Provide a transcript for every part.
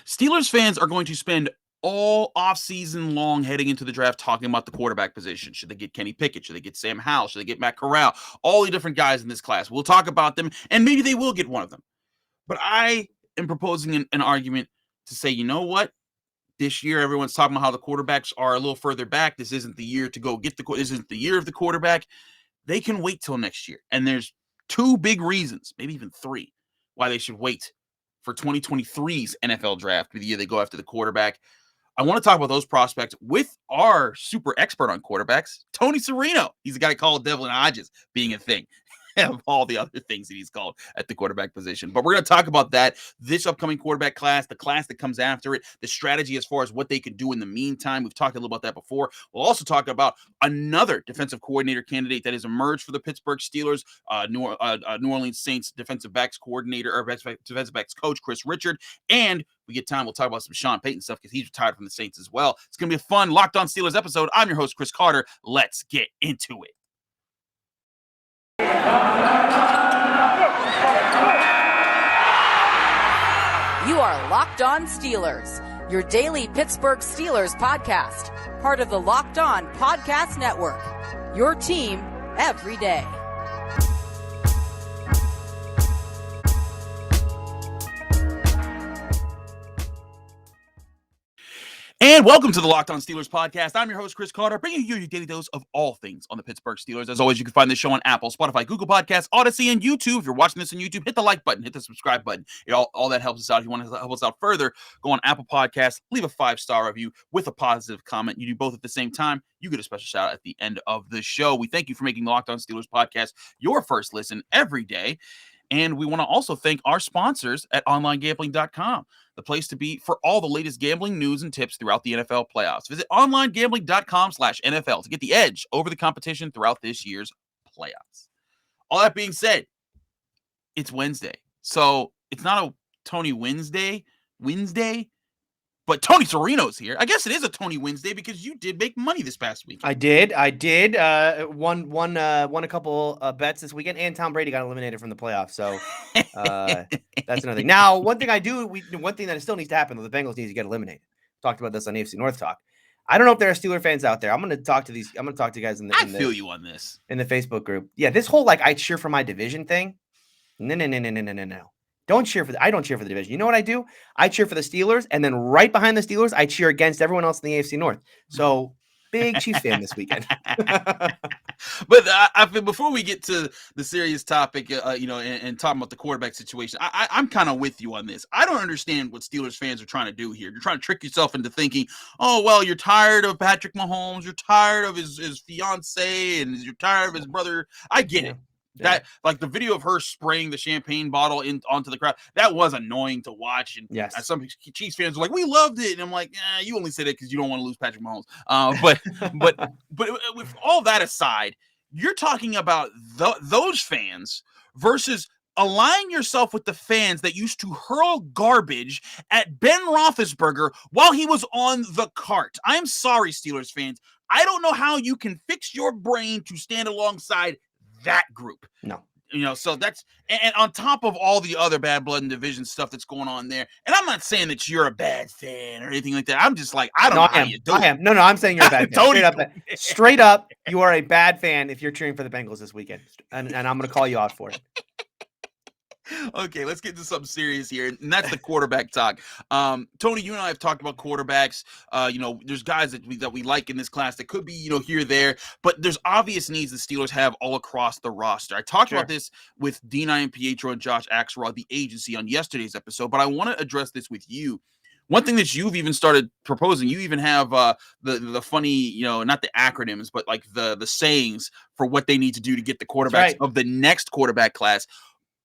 Steelers fans are going to spend all offseason long heading into the draft talking about the quarterback position. Should they get Kenny Pickett? Should they get Sam Howell? Should they get Matt Corral? All the different guys in this class. We'll talk about them, and maybe they will get one of them. But I am proposing an argument to say, you know what? This year, everyone's talking about how the quarterbacks are a little further back. This isn't the year to go get this isn't the year of the quarterback. They can wait till next year. And there's two big reasons, maybe even three, why they should wait for 2023's NFL draft, the year they go after the quarterback. I want to talk about those prospects with our super expert on quarterbacks, Tony Serino. He's the guy called Devlin Hodges being a thing. Of all the other things that he's called at the quarterback position. But we're going to talk about that, this upcoming quarterback class, the class that comes after it, the strategy as far as what they can do in the meantime. We've talked a little about that before. We'll also talk about another defensive coordinator candidate that has emerged for the Pittsburgh Steelers, New Orleans Saints defensive backs coordinator or defensive backs coach, Kris Richard. And we get time, we'll talk about some Sean Payton stuff because he's retired from the Saints as well. It's going to be a fun Locked On Steelers episode. I'm your host, Chris Carter. Let's get into it. You are Locked On Steelers, your daily Pittsburgh Steelers podcast, part of the Locked On Podcast Network, your team every day. And welcome to the Locked On Steelers podcast. I'm your host, Chris Carter, bringing you your daily dose of all things on the Pittsburgh Steelers. As always, you can find this show on Apple, Spotify, Google Podcasts, Odyssey, and YouTube. If you're watching this on YouTube, hit the like button, hit the subscribe button. All that helps us out. If you want to help us out further, go on Apple Podcasts, leave a 5-star review with a positive comment. You do both at the same time, you get a special shout out at the end of the show. We thank you for making the Locked On Steelers podcast your first listen every day. And we want to also thank our sponsors at onlinegambling.com, the place to be for all the latest gambling news and tips throughout the NFL playoffs. Visit onlinegambling.com/NFL to get the edge over the competition throughout this year's playoffs. All that being said, it's Wednesday. So it's not a Tony Wednesday, but Tony Serino's here. I guess it is a Tony Wednesday because you did make money this past week. I did. Won a couple bets this weekend, and Tom Brady got eliminated from the playoffs. So that's another thing. Now, one thing that still needs to happen, though, the Bengals need to get eliminated. Talked about this on AFC North Talk. I don't know if there are Steeler fans out there. I'm going to talk to you guys in the. I feel you on this in the Facebook group. Yeah, this whole I cheer for my division thing. No. I don't cheer for the division. You know what I do? I cheer for the Steelers, and then right behind the Steelers, I cheer against everyone else in the AFC North. So big Chiefs fan this weekend. But I feel before we get to the serious topic, and talking about the quarterback situation, I'm kind of with you on this. I don't understand what Steelers fans are trying to do here. You're trying to trick yourself into thinking, oh, well, you're tired of Patrick Mahomes, you're tired of his fiance, and you're tired of his brother. I get it. That like the video of her spraying the champagne bottle onto the crowd, that was annoying to watch. And yes, some Chiefs fans were like, "We loved it," and I'm like, "You only said it because you don't want to lose Patrick Mahomes." But with all that aside, you're talking about those fans versus aligning yourself with the fans that used to hurl garbage at Ben Roethlisberger while he was on the cart. I'm sorry, Steelers fans. I don't know how you can fix your brain to stand alongside that group. No. So that's, and on top of all the other bad blood and division stuff that's going on there, and I'm not saying that you're a bad fan or anything like that. I'm just like, I don't know how you do it. I am. No, I'm saying you're a bad fan. Straight up, you are a bad fan if you're cheering for the Bengals this weekend. And I'm going to call you out for it. Okay, let's get to something serious here, and that's the quarterback talk. Tony, you and I have talked about quarterbacks. There's guys that we like in this class that could be, here or there, but there's obvious needs the Steelers have all across the roster. I talked about this with Dean Iampietro and Josh Axelrod, the agency, on yesterday's episode, but I want to address this with you. One thing that you've even started proposing, you even have the funny, not the acronyms, but like the sayings for what they need to do to get the quarterbacks of the next quarterback class.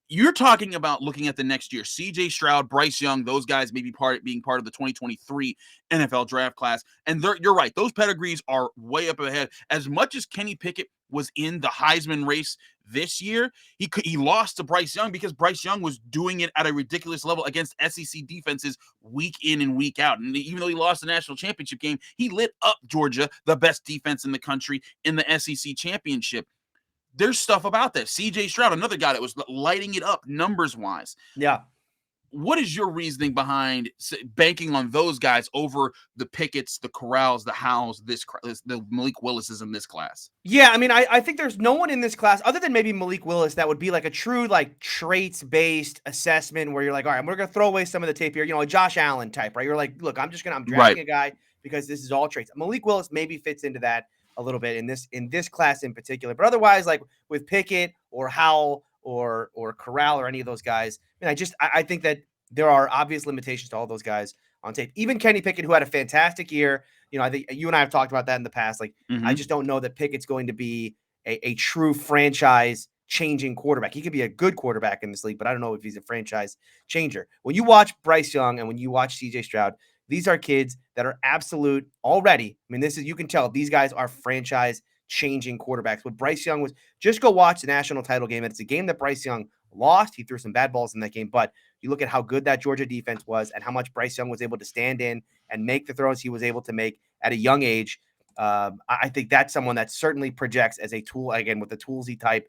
You're talking about looking at the next year. C.J. Stroud, Bryce Young, those guys may be being part of the 2023 NFL draft class. And you're right. Those pedigrees are way up ahead. As much as Kenny Pickett was in the Heisman race this year, he lost to Bryce Young because Bryce Young was doing it at a ridiculous level against SEC defenses week in and week out. And even though he lost the national championship game, he lit up Georgia, the best defense in the country, in the SEC championship. There's stuff about that. C.J. Stroud, another guy that was lighting it up numbers-wise. Yeah. what is your reasoning behind banking on those guys over the Pickett's, the Corrals, the Howells, the Malik Willises in this class? Yeah, I mean, I think there's no one in this class other than maybe Malik Willis that would be like a true like traits-based assessment where you're like, all right, we're gonna throw away some of the tape here, a Josh Allen type, right? You're like, look, I'm drafting a guy because this is all traits. Malik Willis maybe fits into that a little bit in this class in particular, but otherwise, like with Pickett or Howell or Corral or any of those guys, I think that there are obvious limitations to all those guys on tape. Even Kenny Pickett, who had a fantastic year, I think you and I have talked about that in the past. Like, I just don't know that Pickett's going to be a true franchise changing quarterback. He could be a good quarterback in this league, but I don't know if he's a franchise changer. When you watch Bryce Young and when you watch C.J. Stroud, these are kids that are absolute already. I mean, you can tell these guys are franchise changing quarterbacks. What Bryce Young was, just go watch the national title game. And it's a game that Bryce Young lost. He threw some bad balls in that game, but you look at how good that Georgia defense was and how much Bryce Young was able to stand in and make the throws he was able to make at a young age. I think that's someone that certainly projects as a tool, again, with the toolsy type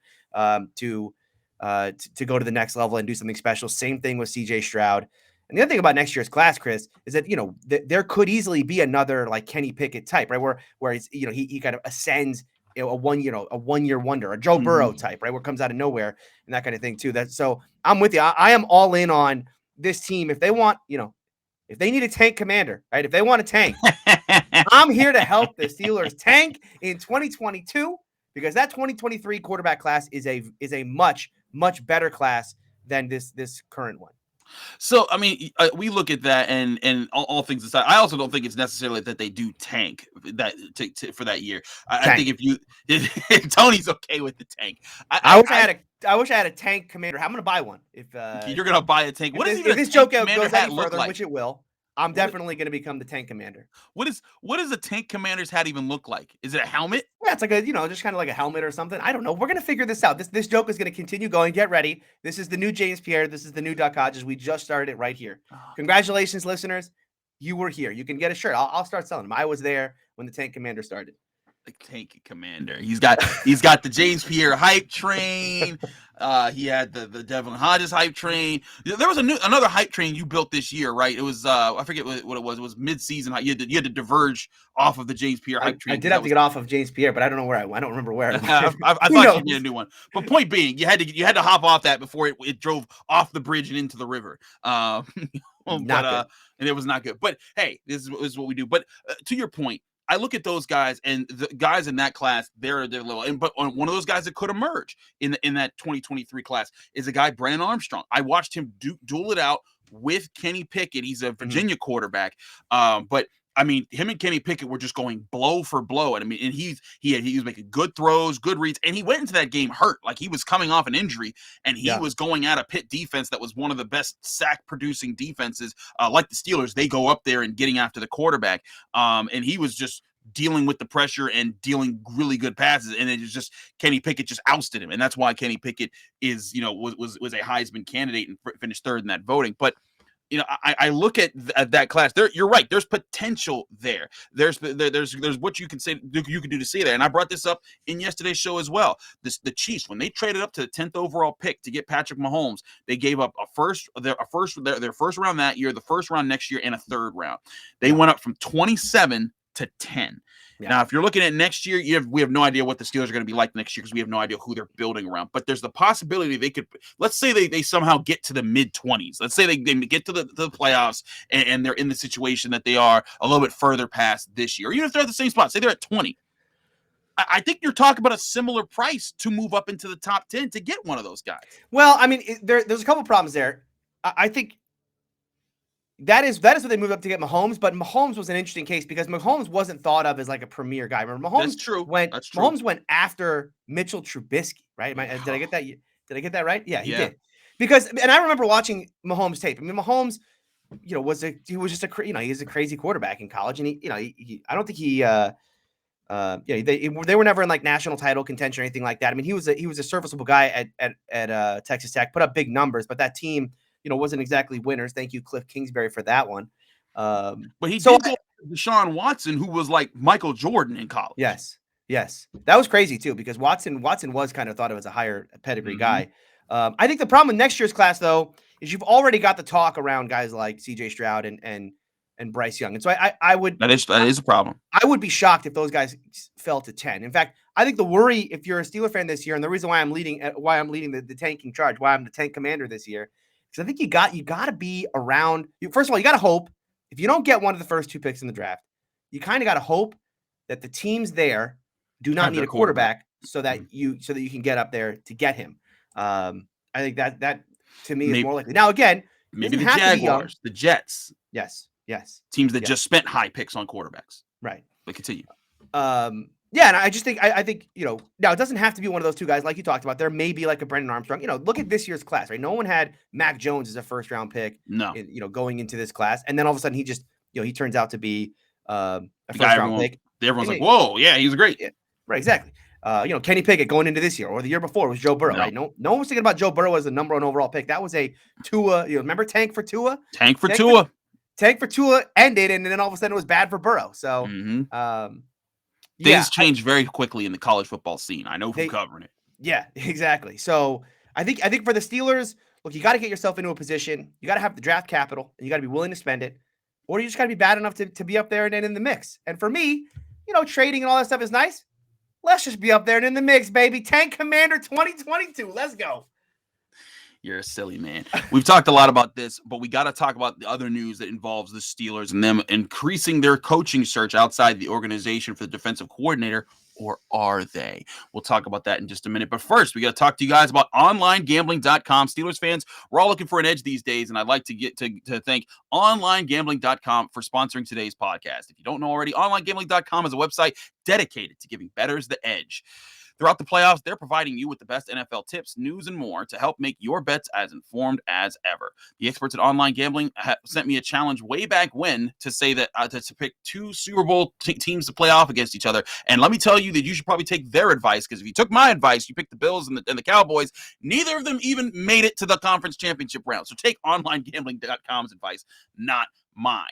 to go to the next level and do something special. Same thing with CJ Stroud. And the other thing about next year's class, Chris, is that, there could easily be another like Kenny Pickett type, right? Where he's, he kind of ascends, a 1 year wonder, a Joe Burrow type, right? Where it comes out of nowhere and that kind of thing too. So I'm with you. I am all in on this team. If they want, if they need a tank commander, right? If they want a tank, I'm here to help the Steelers tank in 2022 because that 2023 quarterback class is a much, much better class than this current one. So, I mean, we look at that and all things aside, I also don't think it's necessarily that they do tank that for that year. I think if Tony's okay with the tank, I wish I had a tank commander. I'm going to buy one. If you're going to buy a tank, if this joke goes any further, which it will, I'm definitely going to become the tank commander. What does a tank commander's hat even look like? Is it a helmet? Yeah, it's like just kind of like a helmet or something. I don't know. We're going to figure this out. This joke is going to continue going. Get ready. This is the new James Pierre. This is the new Duck Hodges. We just started it right here. Congratulations, listeners. You were here. You can get a shirt. I'll start selling them. I was there when the tank commander started. The tank commander. He's got the James Pierre hype train. He had the Devin Hodges hype train. There was another hype train you built this year, right? It was I forget what it was. It was mid-season. You had to diverge off of the James Pierre hype train. I did have to get off of James Pierre, but I don't know where I don't remember where. I thought you made a new one. But point being, you had to hop off that before it drove off the bridge and into the river. And it was not good. But hey, this is what we do. But to your point, I look at those guys and the guys in that class, they're little. But one of those guys that could emerge in that 2023 class is a guy, Brandon Armstrong. I watched him duel it out with Kenny Pickett. He's a Virginia quarterback. But I mean, him and Kenny Pickett were just going blow for blow. And I mean, and he was making good throws, good reads, and he went into that game hurt. Like he was coming off an injury, and he was going at a Pitt defense that was one of the best sack-producing defenses. Like the Steelers, they go up there and getting after the quarterback. And he was just dealing with the pressure and dealing really good passes. And it was just Kenny Pickett just ousted him. And that's why Kenny Pickett is, was a Heisman candidate and finished third in that voting. But I look at that class. You're right. There's potential there. There's what you can do to see there. And I brought this up in yesterday's show as well. The Chiefs, when they traded up to the 10th overall pick to get Patrick Mahomes, they gave up their first round that year, the first round next year, and a third round. They went up from 27 to 10. Yeah. Now, if you're looking at next year, we have no idea what the Steelers are going to be like next year because we have no idea who they're building around. But there's the possibility they could, let's say they somehow get to the mid-20s. Let's say they get to the playoffs and they're in the situation that they are a little bit further past this year. Or even if they're at the same spot, say they're at 20. I think you're talking about a similar price to move up into the top 10 to get one of those guys. Well, I mean, there's a couple problems there. I think that is what they moved up to get Mahomes, but Mahomes was an interesting case because Mahomes wasn't thought of as like a premier guy. Remember, Mahomes That's true. Mahomes went after Mitchell Trubisky, right? Did I get that? Did I get that right? Yeah, he did. Because, and I remember watching Mahomes tape. I mean, Mahomes, he's a crazy quarterback in college, and I don't think they were never in like national title contention or anything like that. I mean, he was a serviceable guy at Texas Tech, put up big numbers, but that team, wasn't exactly winners. Thank you, Cliff Kingsbury, for that one. But he did go Deshaun Watson, who was like Michael Jordan in college. Yes. That was crazy too, because Watson was kind of thought of as a higher pedigree guy. I think the problem with next year's class, though, is you've already got the talk around guys like C.J. Stroud and Bryce Young. And so I would that is a problem. I would be shocked if those guys fell to 10. In fact, I think the worry, if you're a Steeler fan this year, and the reason why I'm leading the tanking charge, why I'm the tank commander this year, because I think you got to be around. First of all, you got to hope if you don't get one of the first 2 picks in the draft, you kind of got to hope that the teams there do not need a quarterback so that you can get up there to get him. I think that to me is more likely. Now again, maybe the Jaguars, the Jets. Yes. Teams that just spent high picks on quarterbacks. Right. But continue. Yeah, and I just think I think, now it doesn't have to be one of those 2 guys like you talked about. There may be like a Brendan Armstrong. Look at this year's class, right? No one had Mac Jones as a first round pick. No. Going into this class, and then all of a sudden he just he turns out to be a first round pick. Everyone's like, whoa, yeah, he was great. Yeah, right, exactly. Kenny Pickett going into this year or the year before was Joe Burrow, right? No one was thinking about Joe Burrow as the number 1 overall pick. That was a Tua. Remember tank for Tua? Tank for Tua ended, and then all of a sudden it was bad for Burrow. So, things change very quickly in the college football scene. I know from covering it. Yeah, exactly. So I think for the Steelers, look, you got to get yourself into a position. You got to have the draft capital, and you got to be willing to spend it, or you just got to be bad enough to be up there and in the mix. And for me, trading and all that stuff is nice. Let's just be up there and in the mix, baby. Tank Commander 2022. Let's go. You're a silly man. We've talked a lot about this, but we got to talk about the other news that involves the Steelers and them increasing their coaching search outside the organization for the defensive coordinator, or are they? We'll talk about that in just a minute. But first, we got to talk to you guys about onlinegambling.com. Steelers fans, we're all looking for an edge these days, and I'd like to get to thank onlinegambling.com for sponsoring today's podcast. If you don't know already, onlinegambling.com is a website dedicated to giving bettors the edge. Throughout the playoffs, they're providing you with the best NFL tips, news, and more to help make your bets as informed as ever. The experts at Online Gambling sent me a challenge way back when to say that to pick 2 Super Bowl teams to play off against each other. And let me tell you that you should probably take their advice, because if you took my advice, you picked the Bills and the Cowboys, neither of them even made it to the conference championship round. So take onlinegambling.com's advice, not mine.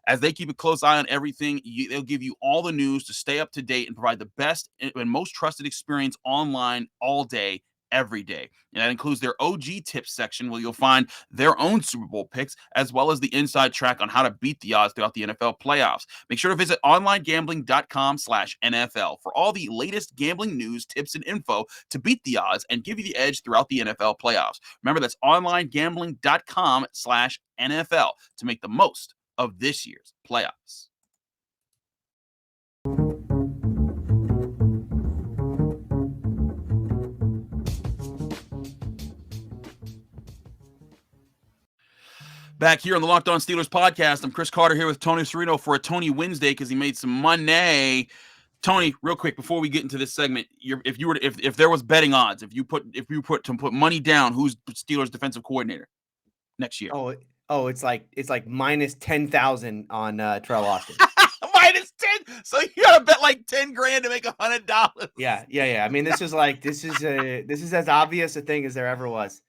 As they keep a close eye on everything, they'll give you all the news to stay up to date and provide the best and most trusted experience online all day, every day. And that includes their OG tips section, where you'll find their own Super Bowl picks, as well as the inside track on how to beat the odds throughout the NFL playoffs. Make sure to visit onlinegambling.com/NFL for all the latest gambling news, tips, and info to beat the odds and give you the edge throughout the NFL playoffs. Remember, that's onlinegambling.com/NFL to make the most of this year's playoffs. Back here on the Locked On Steelers podcast, I'm Chris Carter here with Tony Serino for a Tony Wednesday because he made some money. Tony, real quick before we get into this segment, if there was betting odds, if you put money down, who's Steelers defensive coordinator next year? Oh, it's like minus 10,000 on Teryl Austin. Minus 10. So you gotta bet like $10,000 to make $100. Yeah. I mean, this is as obvious a thing as there ever was.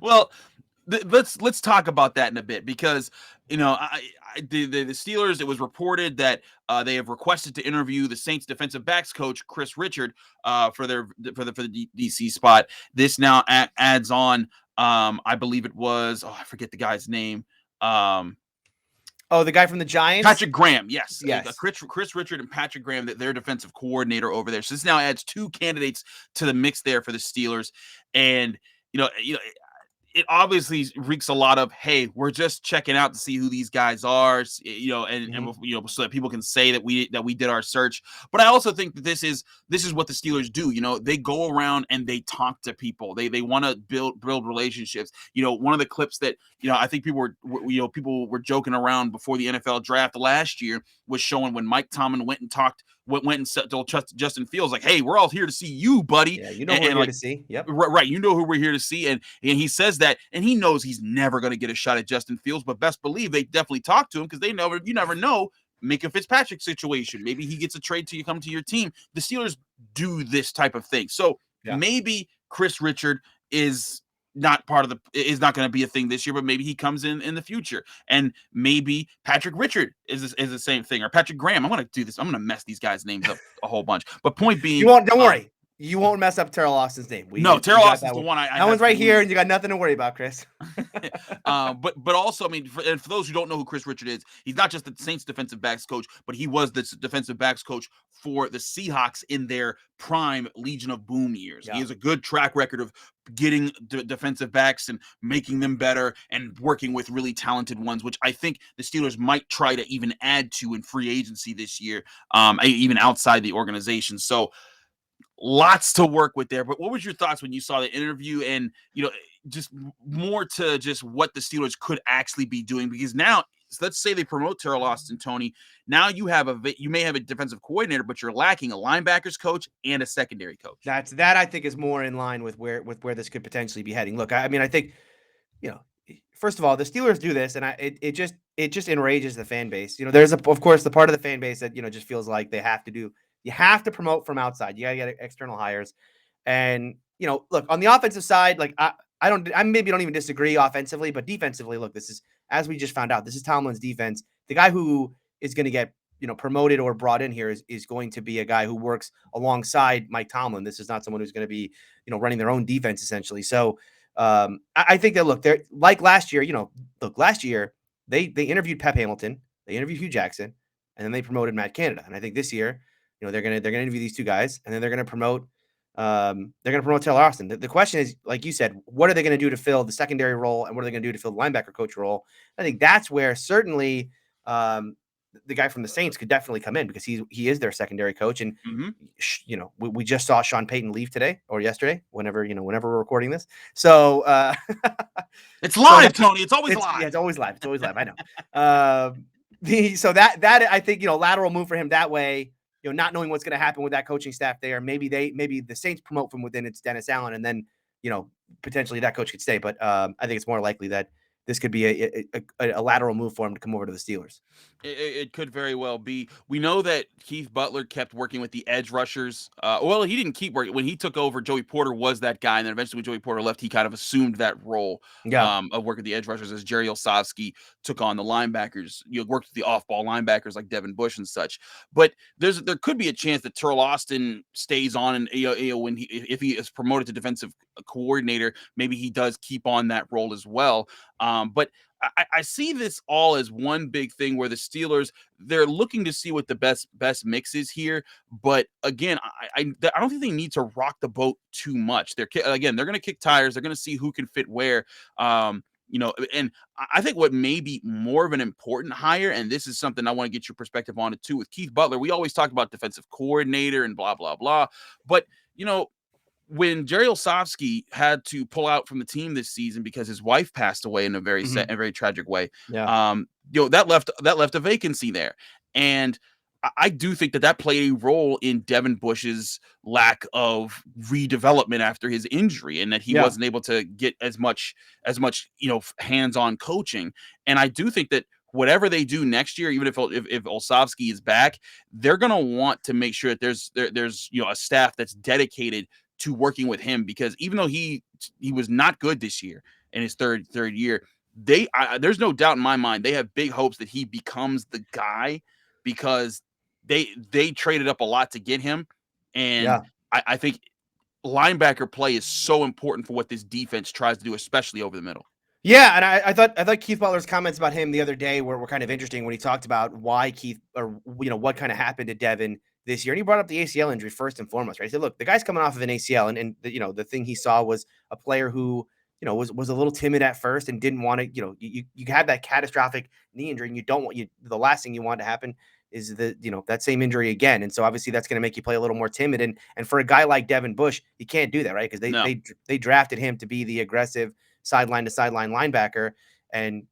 Well, let's talk about that in a bit, because the Steelers, it was reported that they have requested to interview the Saints defensive backs coach Kris Richard for the DC spot. This now adds on. I believe it was, I forget the guy's name. The guy from the Giants? Patrick Graham, yes. Kris Richard and Patrick Graham, their defensive coordinator over there. So this now adds 2 candidates to the mix there for the Steelers. And, it obviously reeks a lot of, hey, we're just checking out to see who these guys are, so that people can say that we did our search. But I also think that this is what the Steelers do. They go around and they talk to people. They want to build relationships. One of the clips that I think people were joking around before the NFL draft last year was showing when Mike Tomlin went and told Justin Fields, like, hey, we're all here to see you, buddy. Yeah, who we're here to see. Yep. Right. You know who we're here to see. And he says that, and he knows he's never going to get a shot at Justin Fields, but best believe they definitely talk to him, because you never know. Mika Fitzpatrick situation. Maybe he gets a trade to you, come to your team. The Steelers do this type of thing. So maybe Kris Richard is not going to be a thing this year, but maybe he comes in the future. And maybe Patrick Richard is the same thing, or Patrick Graham. I'm going to do this. I'm going to mess these guys' names up a whole bunch. But point being, don't worry. You won't mess up Teryl Austin's name. No, Teryl Austin's the one I that one's have right to here, lose. and you got nothing to worry about, Chris. But also, I mean, for those who don't know who Kris Richard is, he's not just the Saints defensive backs coach, but he was the defensive backs coach for the Seahawks in their prime Legion of Boom years. Yeah. He has a good track record of getting defensive backs and making them better and working with really talented ones, which I think the Steelers might try to even add to in free agency this year, even outside the organization. So lots to work with there. But what was your thoughts when you saw the interview and, just more to just what the Steelers could actually be doing? Because now, let's say they promote Teryl Austin, Tony. Now you may have a defensive coordinator, but you're lacking a linebackers coach and a secondary coach. That I think is more in line with where this could potentially be heading. Look, I mean, I think, first of all, the Steelers do this, and it just enrages the fan base. There's of course the part of the fan base that just feels like they have to do. You have to promote from outside. You gotta get external hires, and look on the offensive side. Like I maybe don't even disagree offensively, but defensively, look, this is, as we just found out, this is Tomlin's defense. The guy who is going to get promoted or brought in here is going to be a guy who works alongside Mike Tomlin. This is not someone who's going to be running their own defense essentially. So I think that, look, they're like last year. Last year they interviewed Pep Hamilton, they interviewed Hugh Jackson, and then they promoted Matt Canada. And I think this year, they're gonna interview these two guys, and then they're gonna promote Teryl Austin. The question is, like you said, what are they going to do to fill the secondary role, and what are they going to do to fill the linebacker coach role? I think that's where certainly the guy from the Saints could definitely come in, because he is their secondary coach, and we just saw Sean Payton leave today or yesterday, whenever we're recording this. So it's live, Tony. It's always live. Yeah, it's always live. It's always live. I know. So that I think lateral move for him that way. Not knowing what's going to happen with that coaching staff there. Maybe the Saints promote from within. It's Dennis Allen, and then, potentially that coach could stay. But I think it's more likely that this could be a lateral move for him to come over to the Steelers. It could very well be. We know that Keith Butler kept working with the edge rushers. Well, he didn't keep working. When he took over, Joey Porter was that guy. And then eventually when Joey Porter left, he kind of assumed that role of working the edge rushers as Jerry Olsavsky took on the linebackers. Worked with the off-ball linebackers like Devin Bush and such. But there could be a chance that Teryl Austin stays on, and if he is promoted to defensive coordinator, maybe he does keep on that role as well. But I see this all as one big thing where the Steelers, they're looking to see what the best mix is here. But again, I don't think they need to rock the boat too much. They're going to kick tires. They're going to see who can fit where. And I think what may be more of an important hire, and this is something I want to get your perspective on it too, with Keith Butler, we always talk about defensive coordinator and blah, blah, blah. But, when Jerry Olsavsky had to pull out from the team this season because his wife passed away in a very very tragic way, that left a vacancy there. And I do think that played a role in Devin Bush's lack of redevelopment after his injury, and that he wasn't able to get as much hands-on coaching. And I do think that whatever they do next year, even if Olsavsky is back, they're going to want to make sure that there's a staff that's dedicated to working with him, because even though he was not good this year in his third year, there's no doubt in my mind they have big hopes that he becomes the guy, because they traded up a lot to get him. And I think linebacker play is so important for what this defense tries to do, especially over the middle. Yeah, and I thought Keith Butler's comments about him the other day were kind of interesting, when he talked about why what kind of happened to Devin this year. And he brought up the ACL injury first and foremost, right? He said, look, the guy's coming off of an ACL, and the thing he saw was a player who, was a little timid at first and didn't want to, you have that catastrophic knee injury, and the last thing you want to happen is that same injury again. And so obviously that's going to make you play a little more timid. And for a guy like Devin Bush, you can't do that, right? Because they drafted him to be the aggressive sideline to sideline linebacker. And,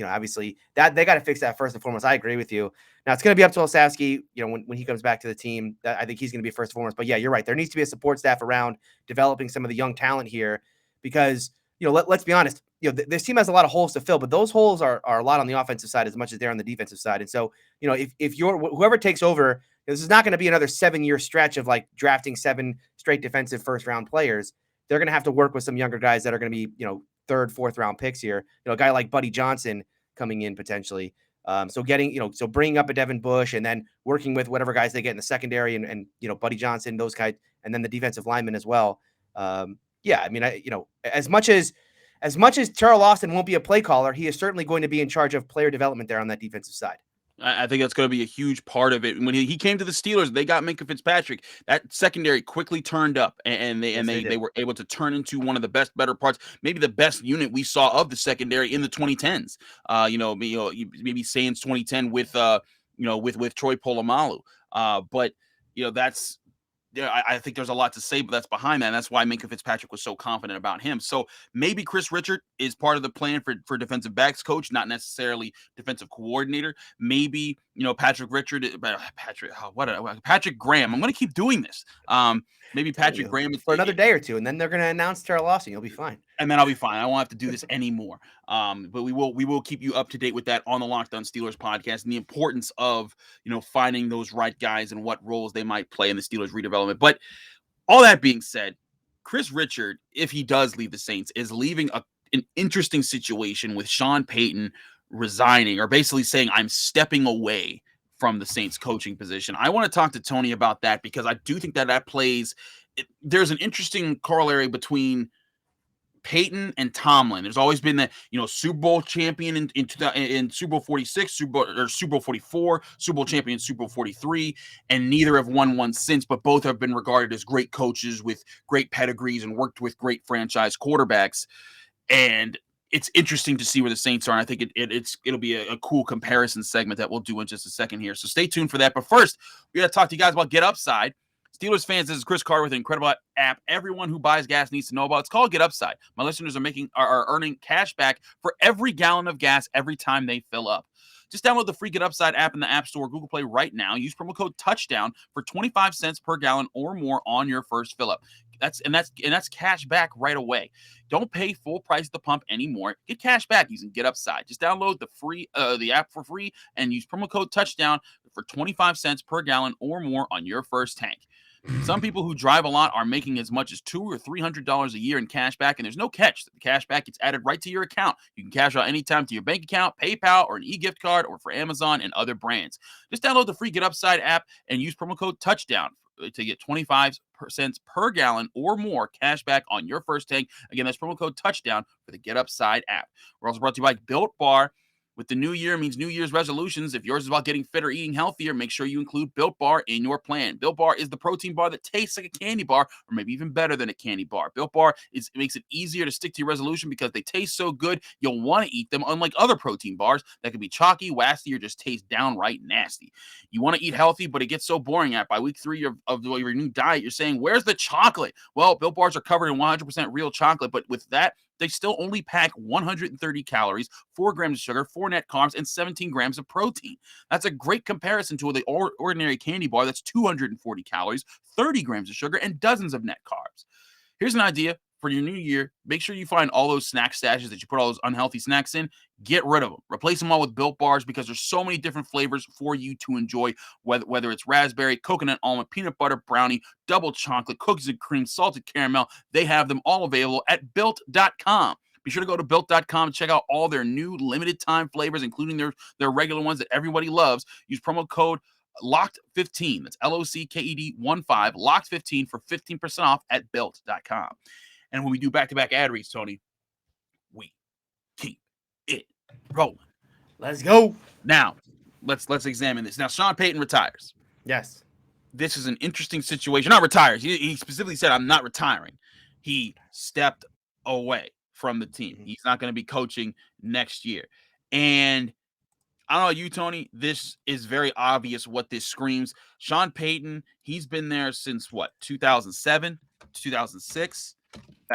obviously that they got to fix that first and foremost. I agree with you. Now it's going to be up to Olsavsky, when he comes back to the team. I think he's going to be first and foremost. But yeah, you're right. There needs to be a support staff around developing some of the young talent here, because, let's be honest, this team has a lot of holes to fill, but those holes are a lot on the offensive side as much as they're on the defensive side. And so, if whoever takes over, this is not going to be another 7-year stretch of like drafting 7 straight defensive first round players. They're going to have to work with some younger guys that are going to be, 3rd, 4th round picks here. A guy like Buddy Johnson coming in potentially. So so bringing up a Devin Bush and then working with whatever guys they get in the secondary and Buddy Johnson, those guys, and then the defensive linemen as well. Yeah, I mean, as much as Teryl Austin won't be a play caller, he is certainly going to be in charge of player development there on that defensive side. I think that's going to be a huge part of it. When he came to the Steelers, they got Minkah Fitzpatrick. That secondary quickly turned up, and they were able to turn into one of the better parts, maybe the best unit we saw of the secondary in the 2010s. Maybe Saints 2010 with Troy Polamalu. But that's. I think there's a lot to say, but that's behind that. And that's why Minkah Fitzpatrick was so confident about him. So maybe Kris Richard is part of the plan for defensive backs coach, not necessarily defensive coordinator. Maybe, Patrick Graham. I'm going to keep doing this. Maybe Patrick Graham for another day or two, and then they're going to announce Teryl Austin. You'll be fine. And then I'll be fine. I won't have to do this anymore. But we will keep you up to date with that on the Locked On Steelers podcast and the importance of, finding those right guys and what roles they might play in the Steelers redevelopment. But all that being said, Kris Richard, if he does leave the Saints, is leaving an interesting situation with Sean Payton resigning, or basically saying, I'm stepping away from the Saints coaching position. I want to talk to Tony about that, because I do think that plays. There's an interesting corollary between Payton and Tomlin. There's always been that, Super Bowl champion in Super Bowl 46, Super Bowl 44, Super Bowl champion, Super Bowl 43, and neither have won one since, but both have been regarded as great coaches with great pedigrees and worked with great franchise quarterbacks. And it's interesting to see where the Saints are. And I think it'll be a cool comparison segment that we'll do in just a second here. So stay tuned for that. But first, we got to talk to you guys about Get Upside. Steelers fans, this is Chris Carter with an incredible app everyone who buys gas needs to know about. It's called Get Upside. My listeners are earning cash back for every gallon of gas every time they fill up. Just download the free Get Upside app in the App Store or Google Play right now. Use promo code TOUCHDOWN for 25 cents per gallon or more on your first fill up. That's cash back right away. Don't pay full price at the pump anymore. Get cash back using Get Upside. Just download the app for free and use promo code TOUCHDOWN for 25 cents per gallon or more on your first tank. Some people who drive a lot are making as much as $200 or $300 a year in cash back, and there's no catch. The cash back gets added right to your account. You can cash out anytime to your bank account, PayPal, or an e-gift card, or for Amazon and other brands. Just download the free Get Upside app and use promo code TOUCHDOWN to get 25 cents per gallon or more cash back on your first tank. Again, that's promo code TOUCHDOWN for the Get Upside app. We're also brought to you by Built Bar. With the new year means New Year's resolutions. If yours is about getting fit or eating healthier, make sure you include Built Bar in your plan. Built Bar is the protein bar that tastes like a candy bar, or maybe even better than a candy bar. Built Bar makes it easier to stick to your resolution because they taste so good, you'll want to eat them, unlike other protein bars that can be chalky, waxy, or just taste downright nasty. You want to eat healthy, but it gets so boring by week 3 of your new diet, you're saying, where's the chocolate? Well, Built Bars are covered in 100% real chocolate, but with that, they still only pack 130 calories, 4 grams of sugar, 4 net carbs, and 17 grams of protein. That's a great comparison to the ordinary candy bar that's 240 calories, 30 grams of sugar, and dozens of net carbs. Here's an idea for your new year. Make sure you find all those snack stashes that you put all those unhealthy snacks in. Get rid of them. Replace them all with Built Bars, because there's so many different flavors for you to enjoy, whether it's raspberry, coconut, almond, peanut butter, brownie, double chocolate, cookies and cream, salted caramel. They have them all available at Built.com. Be sure to go to Built.com and check out all their new limited time flavors, including their regular ones that everybody loves. Use promo code LOCKED15. That's LOCKED15, LOCKED15 for 15% off at Built.com. And when we do back-to-back ad reads, Tony, we keep it rolling. Let's go. Now, let's examine this. Now, Sean Payton retires. Yes. This is an interesting situation. Not retires. He specifically said, I'm not retiring. He stepped away from the team. He's not going to be coaching next year. And I don't know you, Tony, this is very obvious what this screams. Sean Payton, he's been there since, 2007, 2006?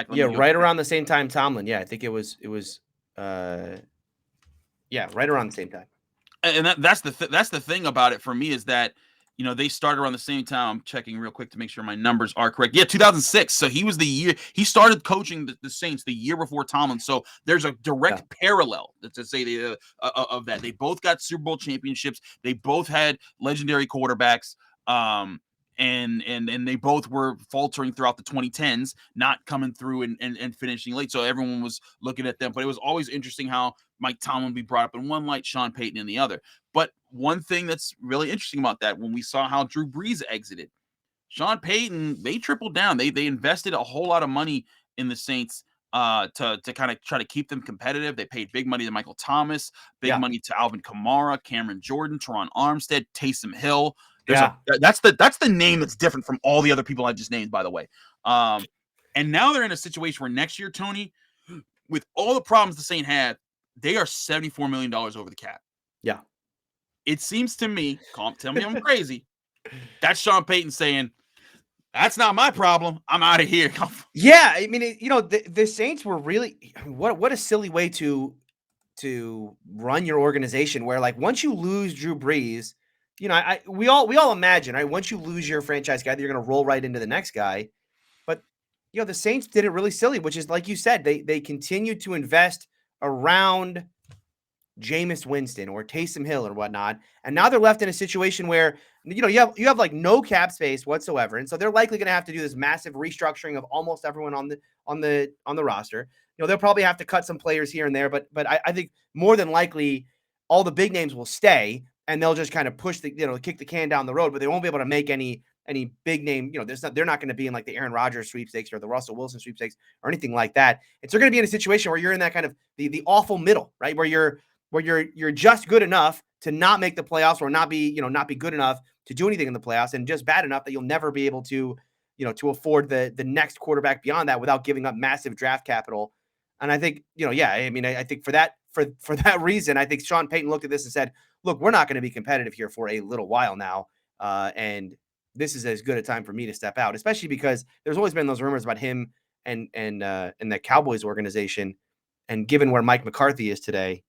Right around the same time Tomlin. Yeah, I think it was right around the same time. And that's the thing about it for me, is that they started around the same time. I'm checking real quick to make sure my numbers are correct. Yeah, 2006. So he was the year he started coaching the Saints the year before Tomlin. So there's a direct parallel to say of that. They both got Super Bowl championships. They both had legendary quarterbacks. and they both were faltering throughout the 2010s, not coming through and finishing late. So everyone was looking at them. But it was always interesting how Mike Tomlin would be brought up in one light, Sean Payton in the other. But one thing that's really interesting about that, when we saw how Drew Brees exited, Sean Payton, they tripled down. They invested a whole lot of money in the Saints to kind of try to keep them competitive. They paid big money to Michael Thomas, big money to Alvin Kamara, Cameron Jordan, Teron Armstead, Taysom Hill. That's the name that's different from all the other people I just named, by the way. And now they're in a situation where next year, Tony, with all the problems the Saints had, they are $74 million over the cap. Yeah. It seems to me, tell me I'm crazy, that's Sean Payton saying, that's not my problem. I'm out of here. Yeah, I mean, the Saints were really what a silly way to run your organization. Where like once you lose Drew Brees, we all imagine, right? Once you lose your franchise guy, you're going to roll right into the next guy. But the Saints did it really silly, which is like you said, they continued to invest around Jameis Winston or Taysom Hill or whatnot, and now they're left in a situation where you have like no cap space whatsoever, and so they're likely going to have to do this massive restructuring of almost everyone on the roster. They'll probably have to cut some players here and there, but I think more than likely all the big names will stay, and they'll just kind of push kick the can down the road, but they won't be able to make any big name. They're not going to be in like the Aaron Rodgers sweepstakes or the Russell Wilson sweepstakes or anything like that. And so they're going to be in a situation where you're in that kind of the awful middle, right? Where you're just good enough to not make the playoffs or not be good enough to do anything in the playoffs, and just bad enough that you'll never be able to afford the next quarterback beyond that without giving up massive draft capital. And I think, I think for that reason, I think Sean Payton looked at this and said, look, we're not going to be competitive here for a little while now. And this is as good a time for me to step out, especially because there's always been those rumors about him and the Cowboys organization. And given where Mike McCarthy is today,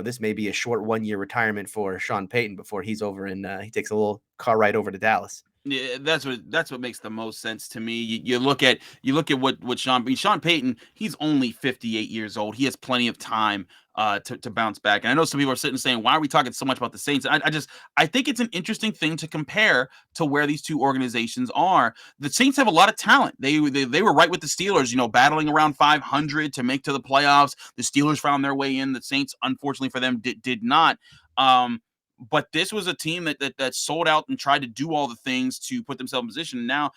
this may be a short 1-year retirement for Sean Payton before he's over and he takes a little car ride over to Dallas. Yeah, that's what makes the most sense to me. You look at what Sean Payton, he's only 58 years old. He has plenty of time to bounce back. And I know some people are sitting saying, why are we talking so much about the Saints? I think it's an interesting thing to compare to where these two organizations are. The Saints have a lot of talent. They were right with the Steelers, battling around 500 to make to the playoffs. The Steelers found their way in. The Saints, unfortunately for them, did not. But this was a team that sold out and tried to do all the things to put themselves in position. And now,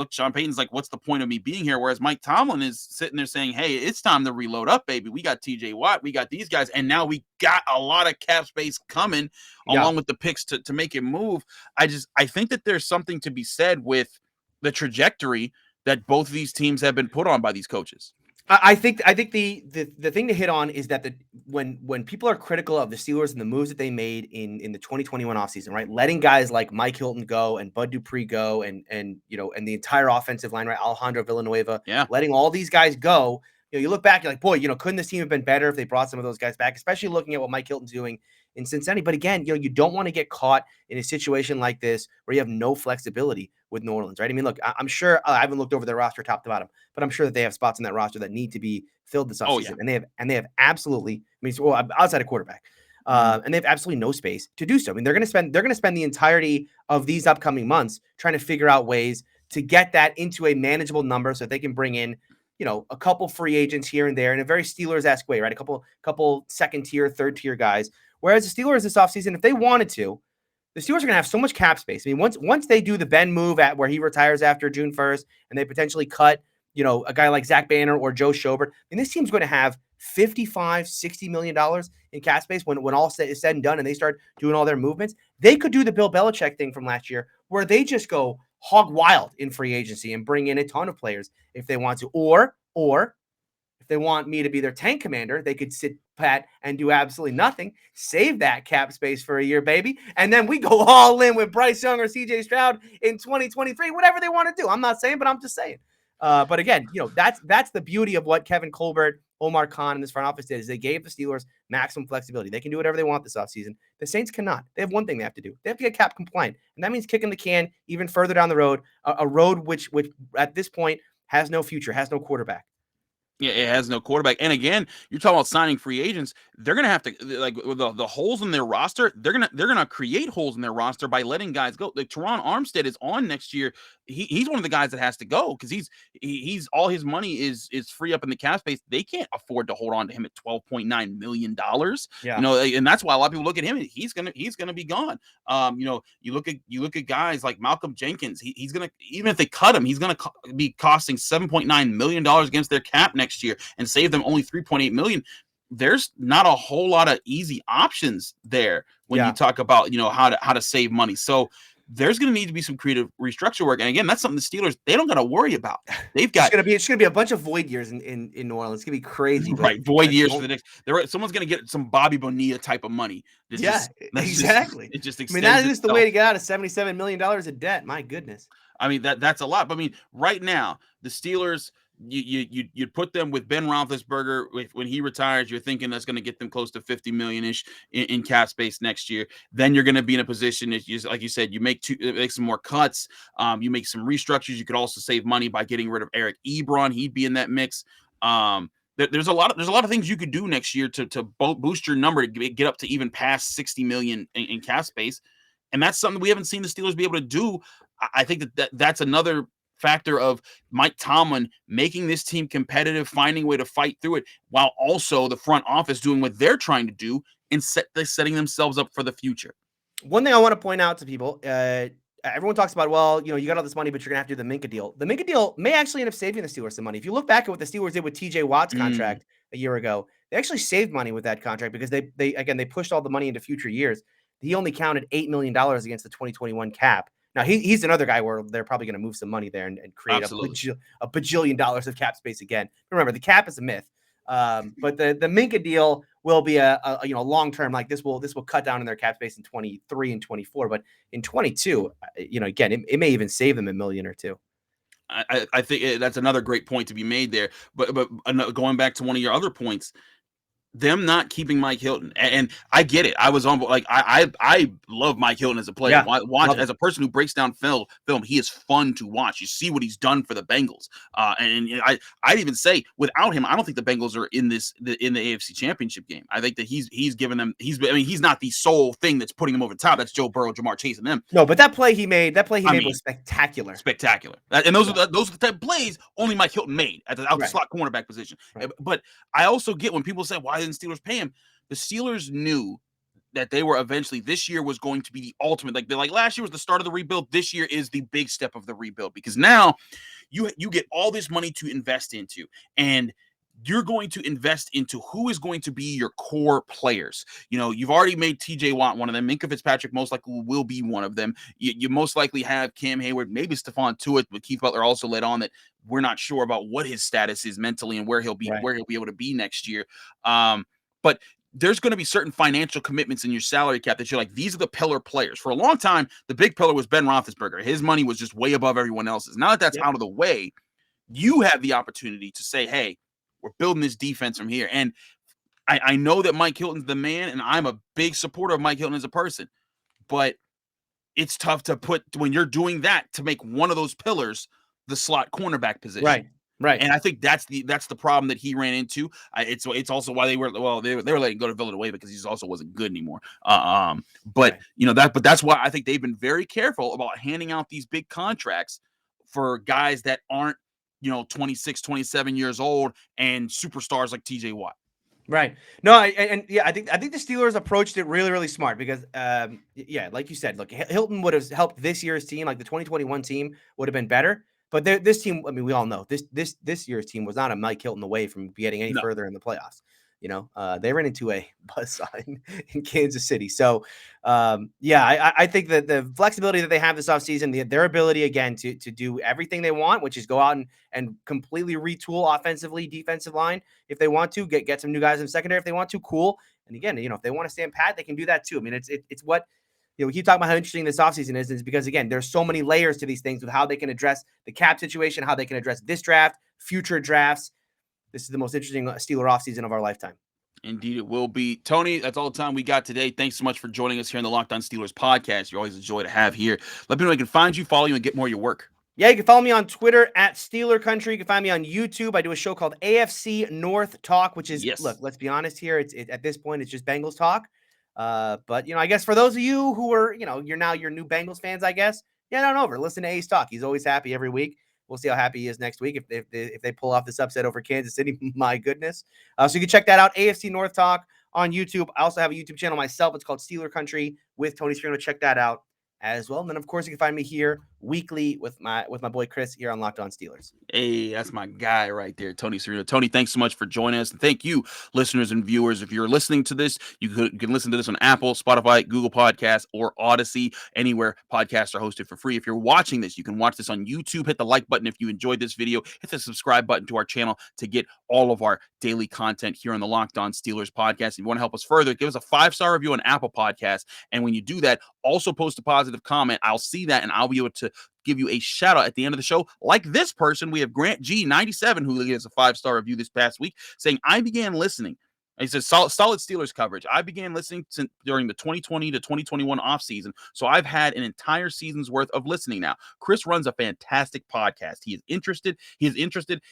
Sean Payton's like, what's the point of me being here? Whereas Mike Tomlin is sitting there saying, hey, it's time to reload up, baby. We got TJ Watt. We got these guys. And now we got a lot of cap space coming along with the picks to make it move. I think that there's something to be said with the trajectory that both of these teams have been put on by these coaches. I think the thing to hit on is that when people are critical of the Steelers and the moves that they made in the 2021 offseason, right? Letting guys like Mike Hilton go and Bud Dupree go and the entire offensive line, right? Alejandro Villanueva, letting all these guys go. You look back, you're like, boy, couldn't this team have been better if they brought some of those guys back, especially looking at what Mike Hilton's doing in Cincinnati. But again, you don't want to get caught in a situation like this where you have no flexibility with New Orleans, right? I mean, look, I'm sure I haven't looked over their roster top to bottom, but I'm sure that they have spots in that roster that need to be filled this offseason. And they have absolutely, outside of quarterback, and they have absolutely no space to do so. I mean, they're going to spend the entirety of these upcoming months trying to figure out ways to get that into a manageable number so that they can bring in, a couple free agents here and there in a very Steelers-esque way, right? A couple second tier, third tier guys. Whereas the Steelers this offseason, if they wanted to, the Steelers are going to have so much cap space. I mean, once they do the Ben move at where he retires after June 1st and they potentially cut, a guy like Zach Banner or Joe Schobert, and this team's going to have $55-60 million in cap space when all is said and done and they start doing all their movements. They could do the Bill Belichick thing from last year where they just go hog wild in free agency and bring in a ton of players if they want to. Or if they want me to be their tank commander, they could sit pat and do absolutely nothing, save that cap space for a year, baby, and then we go all in with Bryce Young or C.J. Stroud in 2023, whatever they want to do. I'm not saying, but I'm just saying. But again, that's the beauty of what Kevin Colbert, Omar Khan, and this front office did is they gave the Steelers maximum flexibility. They can do whatever they want this offseason. The Saints cannot. They have one thing they have to do. They have to get cap compliant, and that means kicking the can even further down the road, a road which at this point has no future, has no quarterback. Yeah, it has no quarterback. And again, you're talking about signing free agents. They're gonna have to like the holes in their roster. They're gonna create holes in their roster by letting guys go. Like Teron Armstead is on next year. He's one of the guys that has to go because he's all his money is free up in the cap space. They can't afford to hold on to him at $12.9 million. Yeah. You know, and that's why a lot of people look at him. He's gonna be gone. You know, you look at guys like Malcolm Jenkins. He's gonna, even if they cut him, he's gonna be costing $7.9 million against their cap next year and save them only $3.8 million. There's not a whole lot of easy options there when you talk about, you know, how to save money. So there's going to need to be some creative restructure work. And again, that's something the Steelers, they don't got to worry about. They've got it's gonna be a bunch of void years in New Orleans. It's gonna be crazy. Right, void years for the next. Someone's going to get some Bobby Bonilla type of money. Exactly. It just I mean, that is the way to get out of $77 million of debt. My goodness. I mean, that's a lot. But I mean, right now, the Steelers, you put them with Ben Roethlisberger. When he retires, you're thinking that's going to get them close to 50 million-ish in cap space next year. Then you're going to be in a position, like you said, you make some more cuts. You make some restructures. You could also save money by getting rid of Eric Ebron. He'd be in that mix. There's a lot of things you could do next year to boost your number to get up to even past 60 million in cap space. And that's something we haven't seen the Steelers be able to do. I think that's another factor of Mike Tomlin making this team competitive, finding a way to fight through it, while also the front office doing what they're trying to do and setting themselves up for the future. One thing I want to point out to people, everyone talks about, well, you know, you got all this money, but you're going to have to do the Minka deal. The Minka deal may actually end up saving the Steelers some money. If you look back at what the Steelers did with TJ Watt's contract a year ago, they actually saved money with that contract because they pushed all the money into future years. He only counted $8 million against the 2021 cap. Now, he's another guy where they're probably going to move some money there and create a bajillion dollars of cap space again. Remember, the cap is a myth. But the Minka deal will be a long-term, like this will cut down in their cap space in 23 and 24. But in 22, again, it may even save them $1 million or $2 million. I think that's another great point to be made there. But going back to one of your other points, them not keeping Mike Hilton, and I get it. I was on, like, I love Mike Hilton as a player. Yeah, watch as a person who breaks down film. He is fun to watch. You see what he's done for the Bengals. And I'd even say without him, I don't think the Bengals are in the AFC Championship game. I think that he's given them. He's not the sole thing that's putting them over the top. That's Joe Burrow, Jamar Chase, and them. No, but that play he made was spectacular. Spectacular. And those are the type of plays only Mike Hilton made at the slot cornerback position. Right. But I also get when people say, why didn't Steelers pay him? The Steelers knew that they were eventually, this year was going to be the ultimate. Like last year was the start of the rebuild. This year is the big step of the rebuild, because now you get all this money to invest into, and you're going to invest into who is going to be your core players. You know, you've already made TJ Watt one of them. Minka Fitzpatrick most likely will be one of them. You most likely have Cam Hayward, maybe Stephon Tuitt, but Keith Butler also let on that we're not sure about what his status is mentally and where he'll be able to be next year. But there's going to be certain financial commitments in your salary cap that you're like, these are the pillar players. For a long time, the big pillar was Ben Roethlisberger. His money was just way above everyone else's. Now that that's out of the way, you have the opportunity to say, hey, we're building this defense from here. And I know that Mike Hilton's the man, and I'm a big supporter of Mike Hilton as a person. But it's tough to put, when you're doing that, to make one of those pillars the slot cornerback position. Right. And I think that's the problem that he ran into. It's also why they were letting go to Villanueva, because he also wasn't good anymore. But that's why I think they've been very careful about handing out these big contracts for guys that aren't 26, 27 years old and superstars like TJ Watt. Right. No, I think the Steelers approached it really, really smart because, like you said, look, Hilton would have helped this year's team. Like the 2021 team would have been better. But this team, I mean, we all know this year's team was not a Mike Hilton away from getting any further in the playoffs. They ran into a buzzsaw in Kansas City. So, I think that the flexibility that they have this offseason, their ability, again, to do everything they want, which is go out and completely retool offensively, defensive line, if they want to, get some new guys in secondary if they want to, cool. And again, if they want to stand pat, they can do that too. I mean, it's what – we keep talking about how interesting this offseason is because, again, there's so many layers to these things with how they can address the cap situation, how they can address this draft, future drafts. This is the most interesting Steeler offseason of our lifetime. Indeed, it will be. Tony, that's all the time we got today. Thanks so much for joining us here on the Locked On Steelers podcast. You're always a joy to have here. Let me know where I can find you, follow you, and get more of your work. Yeah, you can follow me on Twitter at Steeler Country. You can find me on YouTube. I do a show called AFC North Talk, which is, look, let's be honest here. At this point, it's just Bengals talk. But, I guess for those of you who are, you're now your new Bengals fans, I guess, get on over. Listen to Ace talk. He's always happy every week. We'll see how happy he is next week if they pull off this upset over Kansas City. My goodness. So you can check that out, AFC North Talk on YouTube. I also have a YouTube channel myself. It's called Steeler Country with Tony Serino. Check that out as well. And then, of course, you can find me here weekly with my boy Kris here on Locked On Steelers. Hey, that's my guy right there, Tony Serino. Tony, thanks so much for joining us. And thank you, listeners and viewers. If you're listening to this, you can listen to this on Apple, Spotify, Google Podcasts, or Odyssey, anywhere podcasts are hosted for free. If you're watching this, you can watch this on YouTube. Hit the like button if you enjoyed this video. Hit the subscribe button to our channel to get all of our daily content here on the Locked On Steelers podcast. If you want to help us further, give us a 5-star review on Apple Podcasts. And when you do that, also post a positive comment. I'll see that, and I'll be able to give you a shout out at the end of the show. Like this person, we have Grant G97, who gives a 5-star review this past week, saying, I began listening. He says, solid Steelers coverage. I began listening during the 2020 to 2021 offseason, so I've had an entire season's worth of listening now. Kris runs a fantastic podcast. He is interested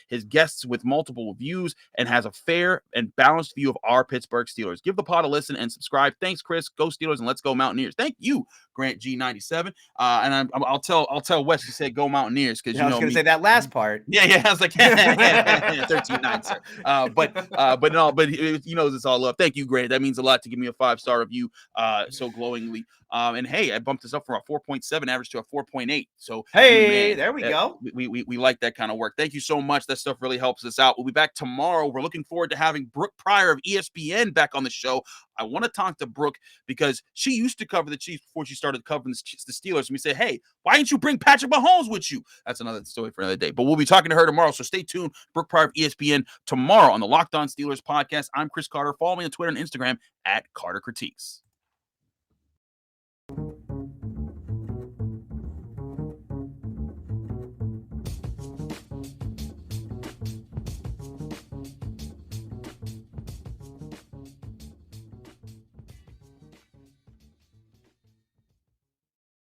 his guests with multiple views and has a fair and balanced view of our Pittsburgh Steelers. Give the pod a listen and subscribe. Thanks, Kris. Go Steelers and let's go Mountaineers. Thank you, Grant G97. And I'll tell Wes to say go Mountaineers because I was going to say that last part. Yeah. I was like 13-9, sir. But it's all love. Thank you, Grant. That means a lot to give me a 5-star review so glowingly. And hey, I bumped this up from a 4.7 average to a 4.8. So hey, there we go. We like that kind of work. Thank you so much. That stuff really helps us out. We'll be back tomorrow. We're looking forward to having Brooke Pryor of ESPN back on the show. I want to talk to Brooke because she used to cover the Chiefs before she started covering the Steelers. And we say, hey, why didn't you bring Patrick Mahomes with you? That's another story for another day. But we'll be talking to her tomorrow. So stay tuned. Brooke Pryor of ESPN tomorrow on the Locked On Steelers podcast. I'm Chris Carter. Follow me on Twitter and Instagram at Carter Critiques.